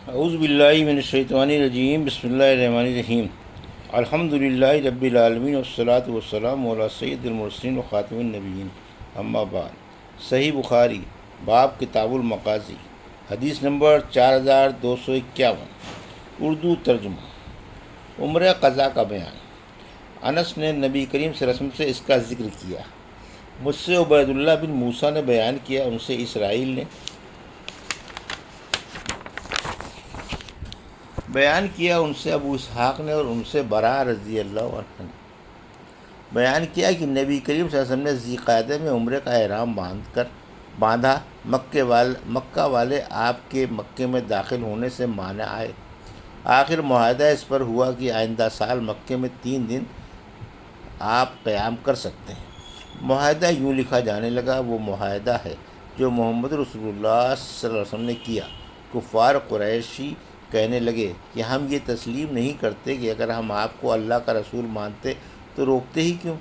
اعوذ باللہ من الشیطان الرجیم، بسم اللہ الرحمن الرحیم۔ الحمد للہ رب العالمین والصلاة والسلام علی سید المرسلین و خاتم النبیین، اما بعد۔ صحیح بخاری، باب کتاب المغازی، حدیث نمبر 4251، اردو ترجمہ۔ عمرہ قضا کا بیان۔ انس نے نبی کریم صلی اللہ علیہ وسلم سے اس کا ذکر کیا۔ مجھ سے عبید اللہ بن موسیٰ نے بیان کیا، ان سے اسرائیل نے بیان کیا، ان سے ابو اسحاق نے، اور ان سے برا رضی اللہ عنہ نے بیان کیا کہ نبی کریم صلی اللہ علیہ وسلم نے ذی قعدہ میں عمرے کا احرام باندھا۔ مکہ والے آپ کے مکے میں داخل ہونے سے مانع آئے۔ آخر معاہدہ اس پر ہوا کہ آئندہ سال مکے میں 3 دن آپ قیام کر سکتے ہیں۔ معاہدہ یوں لکھا جانے لگا، وہ معاہدہ ہے جو محمد رسول اللہ صلی اللہ علیہ وسلم نے کیا۔ کفار قریشی کہنے لگے کہ ہم یہ تسلیم نہیں کرتے کہ اگر ہم آپ کو اللہ کا رسول مانتے تو روکتے ہی کیوں؟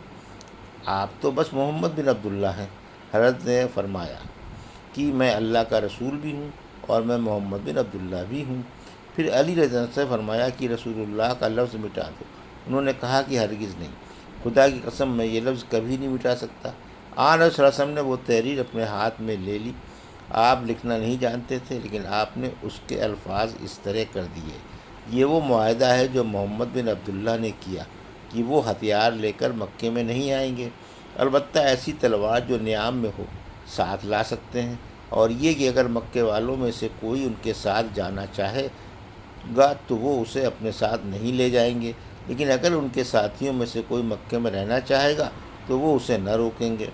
آپ تو بس محمد بن عبداللہ ہیں۔ حضرت نے فرمایا کہ میں اللہ کا رسول بھی ہوں اور میں محمد بن عبداللہ بھی ہوں۔ پھر علی رضی اللہ عنہ سے فرمایا کہ رسول اللہ کا لفظ مٹا دو۔ انہوں نے کہا کہ ہرگز نہیں، خدا کی قسم میں یہ لفظ کبھی نہیں مٹا سکتا۔ آن صلی اللہ علیہ وسلم نے وہ تحریر اپنے ہاتھ میں لے لی۔ آپ لکھنا نہیں جانتے تھے، لیکن آپ نے اس کے الفاظ اس طرح کر دیے: یہ وہ معاہدہ ہے جو محمد بن عبداللہ نے کیا کہ وہ ہتھیار لے کر مکے میں نہیں آئیں گے، البتہ ایسی تلوار جو نیام میں ہو ساتھ لا سکتے ہیں، اور یہ کہ اگر مکے والوں میں سے کوئی ان کے ساتھ جانا چاہے گا تو وہ اسے اپنے ساتھ نہیں لے جائیں گے، لیکن اگر ان کے ساتھیوں میں سے کوئی مکے میں رہنا چاہے گا تو وہ اسے نہ روکیں گے۔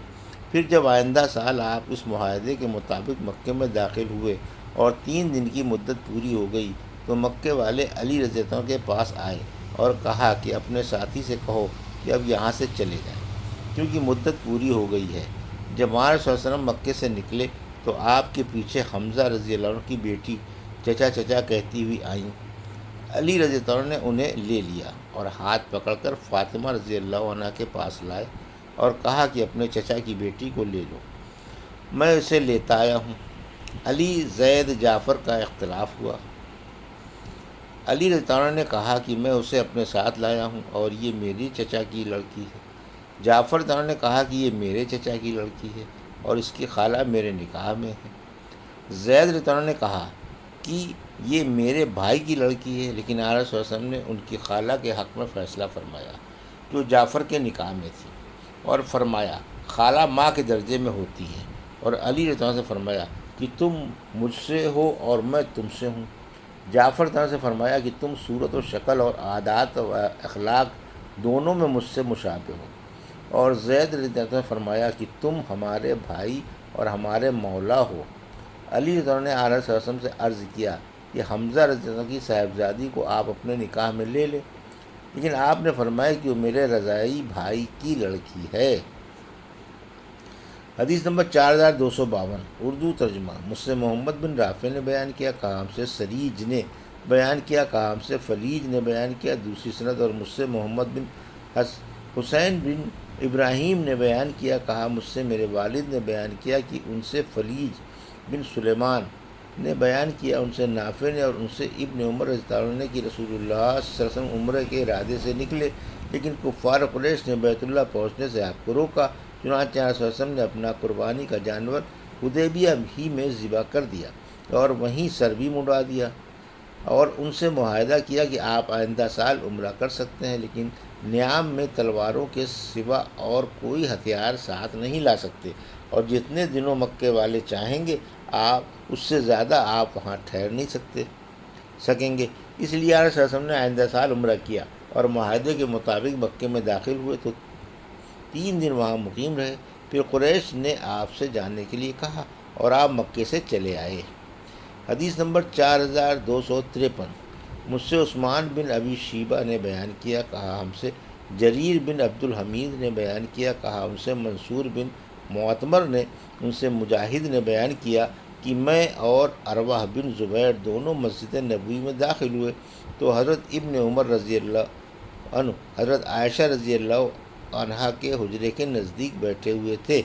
پھر جب آئندہ سال آپ اس معاہدے کے مطابق مکے میں داخل ہوئے اور 3 دن کی مدت پوری ہو گئی تو مکے والے علی رضی اللہ عنہ کے پاس آئے اور کہا کہ اپنے ساتھی سے کہو کہ اب یہاں سے چلے جائیں، کیونکہ مدت پوری ہو گئی ہے۔ جب ہمارے صلی اللہ علیہ وسلم مکے سے نکلے تو آپ کے پیچھے حمزہ رضی اللہ عنہ کی بیٹی چچا چچا کہتی ہوئی آئیں۔ علی رضی اللہ عنہ نے انہیں لے لیا اور ہاتھ پکڑ کر فاطمہ رضی اللہ عنہ کے پاس لائے اور کہا کہ اپنے چچا کی بیٹی کو لے لو، میں اسے لیتا آیا ہوں۔ علی زید جعفر کا اختلاف ہوا۔ علی رضی اللہ عنہ نے کہا کہ میں اسے اپنے ساتھ لایا ہوں اور یہ میری چچا کی لڑکی ہے۔ جعفر رضی اللہ عنہ نے کہا کہ یہ میرے چچا کی لڑکی ہے اور اس کی خالہ میرے نکاح میں ہے۔ زید رضی اللہ عنہ نے کہا کہ یہ میرے بھائی کی لڑکی ہے، لیکن آن صلی اللہ علیہ وسلم نے ان کی خالہ کے حق میں فیصلہ فرمایا جو جعفر کے نکاح میں تھی، اور فرمایا خالہ ماں کے درجے میں ہوتی ہے، اور علی رضی اللہ عنہ سے فرمایا کہ تم مجھ سے ہو اور میں تم سے ہوں۔ جعفر رضی اللہ عنہ سے فرمایا کہ تم صورت و شکل اور عادات و اخلاق دونوں میں مجھ سے مشابہ ہو، اور زید رضی اللہ عنہ نے فرمایا کہ تم ہمارے بھائی اور ہمارے مولا ہو۔ علی رضی اللہ عنہ نے آن صلی اللہ علیہ وسلم سے عرض کیا کہ حمزہ رضی اللہ عنہ کی صاحبزادی کو آپ اپنے نکاح میں لے لیں، لیکن آپ نے فرمایا کہ وہ میرے رضاعی بھائی کی لڑکی ہے۔ حدیث نمبر 4252، اردو ترجمہ۔ مجھ سے محمد بن رافع نے بیان کیا، کہا ہم سے سریج نے بیان کیا، کہا ہم سے فلیج نے بیان کیا، دوسری سند، اور مجھ سے محمد بن حسین بن ابراہیم نے بیان کیا، کہا مجھ سے میرے والد نے بیان کیا کہ ان سے فلیج بن سلیمان نے بیان کیا، ان سے نافع نے، اور ان سے ابن عمر رضی اللہ عنہ نے کہ رسول اللہ صلی اللہ علیہ وسلم عمرے کے ارادے سے نکلے، لیکن کفار قریش نے بیت اللہ پہنچنے سے آپ کو روکا، چنانچہ آپ صلی اللہ علیہ وسلم نے اپنا قربانی کا جانور حدیبیہ ہی میں ذبح کر دیا اور وہیں سر بھی منڈوا دیا، اور ان سے معاہدہ کیا کہ آپ آئندہ سال عمرہ کر سکتے ہیں، لیکن نیام میں تلواروں کے سوا اور کوئی ہتھیار ساتھ نہیں لا سکتے، اور جتنے دنوں مکے والے چاہیں گے آپ اس سے زیادہ آپ وہاں ٹھہر نہیں سکیں گے۔ اس لیے آپ صلی اللہ علیہ وسلم نے آئندہ سال عمرہ کیا اور معاہدے کے مطابق مکے میں داخل ہوئے تو 3 دن وہاں مقیم رہے۔ پھر قریش نے آپ سے جانے کے لیے کہا اور آپ مکے سے چلے آئے۔ حدیث نمبر 4253، مجھ سے عثمان بن ابی شیبہ نے بیان کیا، کہا ہم سے جریر بن عبد الحمید نے بیان کیا، کہا ان سے منصور بن معتمر نے، ان سے مجاہد نے بیان کیا کہ میں اور ارواح بن زبیر دونوں مسجد نبوی میں داخل ہوئے تو حضرت ابن عمر رضی اللہ عنہ حضرت عائشہ رضی اللہ عنہا کے حجرے کے نزدیک بیٹھے ہوئے تھے۔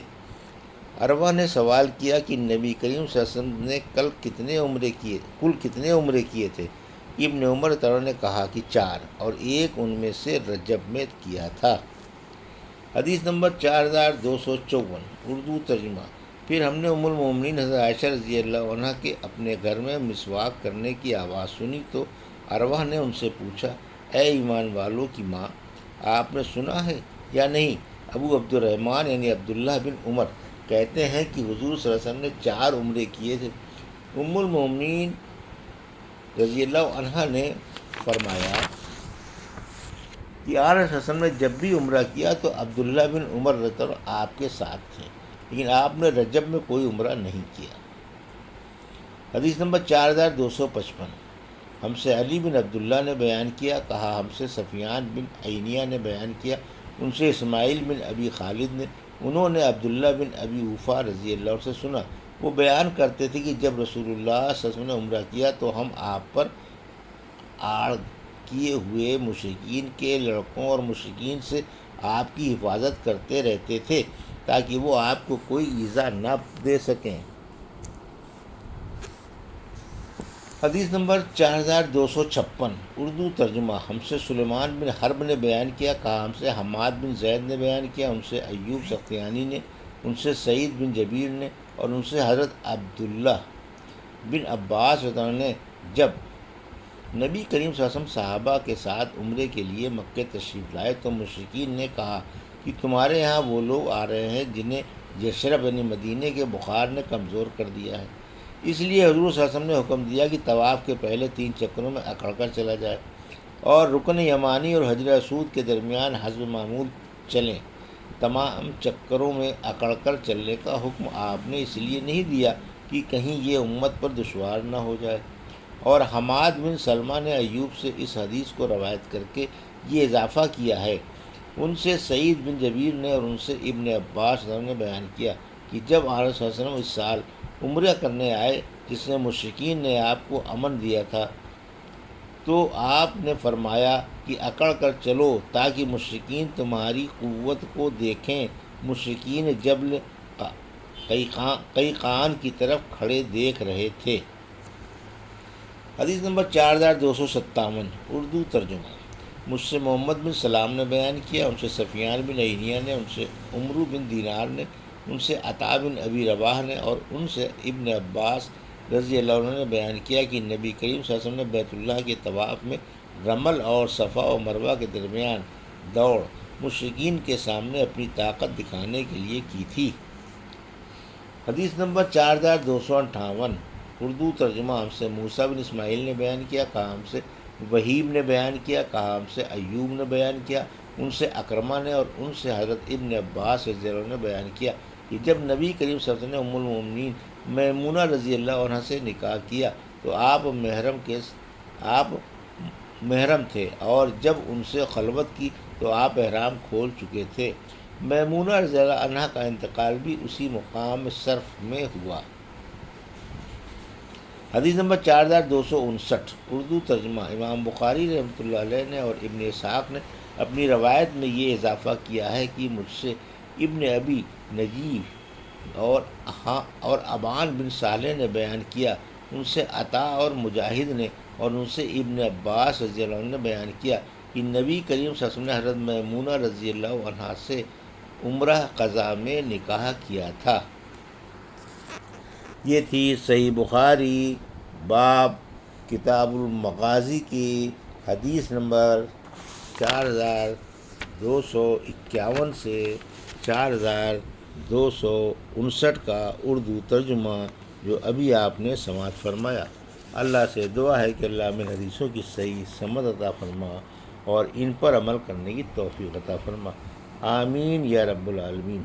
عروہ نے سوال کیا کہ نبی کریم صلی اللہ علیہ وسلم نے کل کتنے عمرے کیے تھے؟ ابن عمر تعالیٰ نے کہا کہ 4، اور ایک ان میں سے رجب میں کیا تھا۔ حدیث نمبر 4254، اردو ترجمہ۔ پھر ہم نے ام المومنین حضرت عائشہ رضی اللہ عنہ کے اپنے گھر میں مسواک کرنے کی آواز سنی تو عروہ نے ان سے پوچھا، اے ایمان والوں کی ماں، آپ نے سنا ہے یا نہیں؟ ابو عبد الرحمن یعنی عبداللہ بن عمر کہتے ہیں کہ حضور صلی اللہ علیہ وسلم نے 4 عمرے کیے تھے۔ ام المومنین رضی اللہ عنہ نے فرمایا کہ آپ صلی اللہ علیہ وسلم نے جب بھی عمرہ کیا تو عبداللہ بن عمر رضی اللہ عنہ آپ کے ساتھ تھے، لیکن آپ نے رجب میں کوئی عمرہ نہیں کیا۔ حدیث نمبر 4255، ہم سے علی بن عبداللہ نے بیان کیا، کہا ہم سے سفیان بن عینیہ نے بیان کیا، ان سے اسماعیل بن ابی خالد نے، انہوں نے عبداللہ بن ابی اوفا رضی اللہ عنہ سے سنا، وہ بیان کرتے تھے کہ جب رسول اللہ صلی اللہ علیہ وسلم نے عمرہ کیا تو ہم آپ پر آڑ کیے ہوئے مشرکین کے لڑکوں اور مشرکین سے آپ کی حفاظت کرتے رہتے تھے تاکہ وہ آپ کو کوئی ایذا نہ دے سکیں۔ حدیث نمبر 4256، اردو ترجمہ۔ ہم سے سلیمان بن حرب نے بیان کیا، کہا ہم سے حماد بن زید نے بیان کیا، ان سے ایوب سختیانی نے، ان سے سعید بن جبیر نے، اور ان سے حضرت عبداللہ بن عباس رضی اللہ عنہ نے، جب نبی کریم صلی اللہ علیہ وسلم صحابہ کے ساتھ عمرے کے لیے مکہ تشریف لائے تو مشرکین نے کہا کہ تمہارے ہاں وہ لوگ آ رہے ہیں جنہیں یثرب یعنی مدینے کے بخار نے کمزور کر دیا ہے، اس لیے حضور صلی اللہ علیہ وسلم نے حکم دیا کہ طواف کے پہلے 3 چکروں میں اکڑ کر چلا جائے اور رکن یمانی اور حجر اسود کے درمیان حسب معمول چلیں۔ تمام چکروں میں اکڑ کر چلنے کا حکم آپ نے اس لیے نہیں دیا کہ کہیں یہ امت پر دشوار نہ ہو جائے۔ اور حماد بن سلمہ نے ایوب سے اس حدیث کو روایت کر کے یہ اضافہ کیا ہے، ان سے سعید بن جبیر نے اور ان سے ابن عباس نے بیان کیا کہ جب آپ صلی اللہ علیہ وسلم اس سال عمرہ کرنے آئے جس نے مشرکین نے آپ کو امن دیا تھا تو آپ نے فرمایا کہ اکڑ کر چلو تاکہ مشرکین تمہاری قوت کو دیکھیں۔ مشرکین جبل قیقان کی طرف کھڑے دیکھ رہے تھے۔ حدیث نمبر 4257، اردو ترجمہ۔ مجھ سے محمد بن سلام نے بیان کیا، ان سے سفیان بن عینیہ نے، ان سے عمرو بن دینار نے، ان سے عطا بن ابی رباح نے، اور ان سے ابن عباس رضی اللہ عنہ نے بیان کیا کہ نبی کریم صلی اللہ علیہ وسلم نے بیت اللہ کے طواف میں رمل اور صفا و مروہ کے درمیان دوڑ مشرکین کے سامنے اپنی طاقت دکھانے کے لیے کی تھی۔ حدیث نمبر 4258، اردو ترجمہ۔ ہم سے موسیٰ بن اسماعیل نے بیان کیا، کہا ہم سے وہیب نے بیان کیا، کہا ہم سے ایوب نے بیان کیا، ان سے اکرمہ نے، اور ان سے حضرت ابن عباس رضی اللہ عنہ نے بیان کیا کہ جب نبی کریم صلی اللہ علیہ وسلم نے ام المومنین میمونہ رضی اللہ عنہ سے نکاح کیا تو آپ محرم تھے، اور جب ان سے خلوت کی تو آپ احرام کھول چکے تھے۔ میمونہ رضی اللہ عنہ کا انتقال بھی اسی مقام صرف میں ہوا۔ حدیث نمبر 4259، اردو ترجمہ۔ امام بخاری رحمۃ اللہ علیہ نے اور ابن اسحاق نے اپنی روایت میں یہ اضافہ کیا ہے کہ مجھ سے ابن ابی نجیب اور ابان بن صالح نے بیان کیا، ان سے عطا اور مجاہد نے، اور ان سے ابن عباس رضی اللہ عنہ نے بیان کیا کہ نبی کریم صلی اللہ علیہ وسلم نے حضرت میمونہ رضی اللہ عنہا سے عمرہ قضا میں نکاح کیا تھا۔ یہ تھی صحیح بخاری باب کتاب المغازی کی حدیث نمبر 4251 سے 4259 کا اردو ترجمہ جو ابھی آپ نے سماعت فرمایا۔ اللہ سے دعا ہے کہ اللہ میں حدیثوں کی صحیح سمجھ عطا فرما اور ان پر عمل کرنے کی توفیق عطا فرما، آمین یا رب العالمین۔